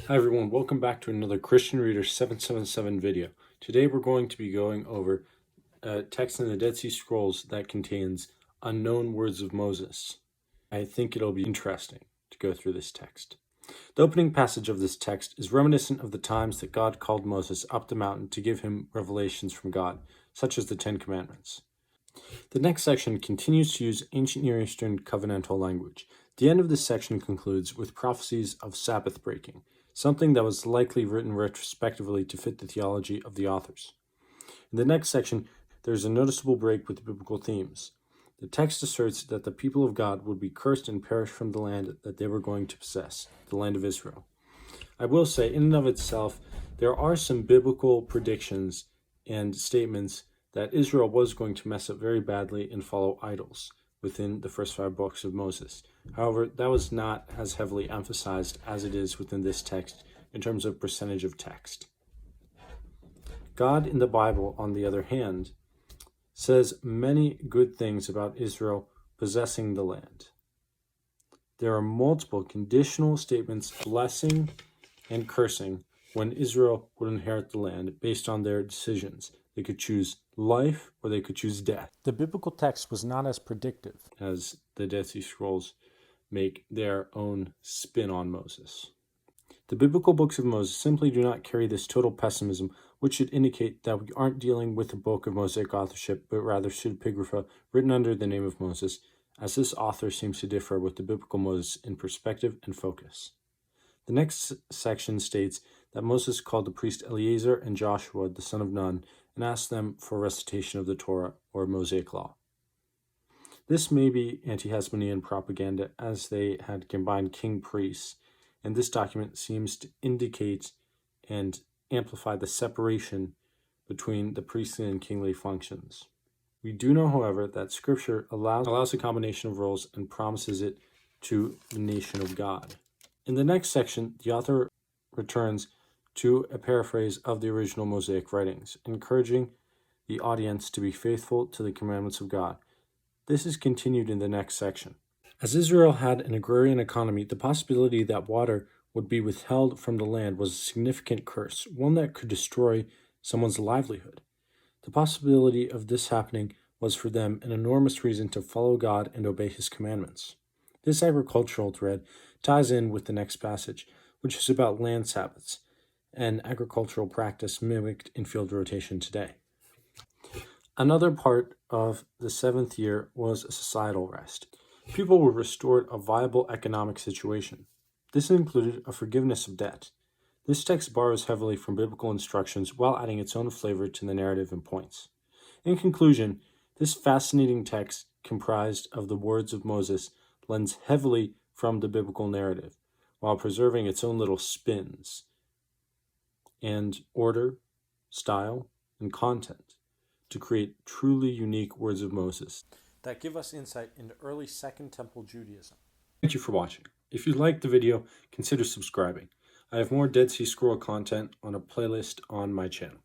Hi everyone, welcome back to another Christian Reader 777 video. Today we're going to be going over a text in the Dead Sea Scrolls that contains unknown words of Moses. I think it'll be interesting to go through this text. The opening passage of this text is reminiscent of the times that God called Moses up the mountain to give him revelations from God, such as the Ten Commandments. The next section continues to use ancient Near Eastern covenantal language. The end of this section concludes with prophecies of Sabbath breaking, something that was likely written retrospectively to fit the theology of the authors. In the next section, there is a noticeable break with the biblical themes. The text asserts that the people of God would be cursed and perish from the land that they were going to possess, the land of Israel. I will say, in and of itself, there are some biblical predictions and statements that Israel was going to mess up very badly and follow idols within the first 5 books of Moses. However, that was not as heavily emphasized as it is within this text in terms of percentage of text. God in the Bible, on the other hand, says many good things about Israel possessing the land. There are multiple conditional statements blessing and cursing when Israel would inherit the land based on their decisions. They could choose life or they could choose death. The biblical text was not as predictive as the Dead Sea Scrolls make their own spin on Moses. The biblical books of Moses simply do not carry this total pessimism, which should indicate that we aren't dealing with a book of Mosaic authorship, but rather pseudepigrapha written under the name of Moses, as this author seems to differ with the biblical Moses in perspective and focus. The next section states that Moses called the priest Eleazar and Joshua, the son of Nun, and asked them for a recitation of the Torah or Mosaic law. This may be anti-Hasmonean propaganda, as they had combined king-priests, and this document seems to indicate and amplify the separation between the priestly and kingly functions. We do know, however, that Scripture allows a combination of roles and promises it to the nation of God. In the next section, the author returns to a paraphrase of the original Mosaic writings, encouraging the audience to be faithful to the commandments of God. This is continued in the next section. As Israel had an agrarian economy, the possibility that water would be withheld from the land was a significant curse, one that could destroy someone's livelihood. The possibility of this happening was for them an enormous reason to follow God and obey His commandments. This agricultural thread ties in with the next passage, which is about land Sabbaths, an agricultural practice mimicked in field rotation today. Another part of the 7th year was a societal rest. People were restored a viable economic situation. This included a forgiveness of debt. This text borrows heavily from biblical instructions while adding its own flavor to the narrative and points. In conclusion, this fascinating text, comprised of the words of Moses, lends heavily from the biblical narrative, while preserving its own little spins and order, style, and content to create truly unique words of Moses that give us insight into early Second Temple Judaism. Thank you for watching. If you liked the video, consider subscribing. I have more Dead Sea Scroll content on a playlist on my channel.